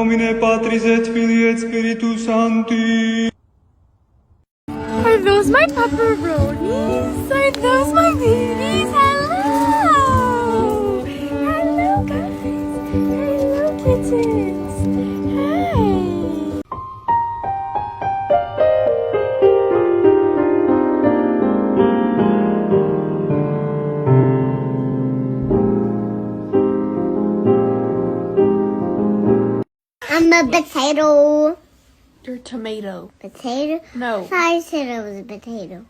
nomine Patris et Filii et Spiritus Sancti. Are those my pepperonis? Are those my babies? Hello! Hello, guys! Hello, kittens! Hi! I'm a potato. You're a tomato. Potato? No. I said I was a potato.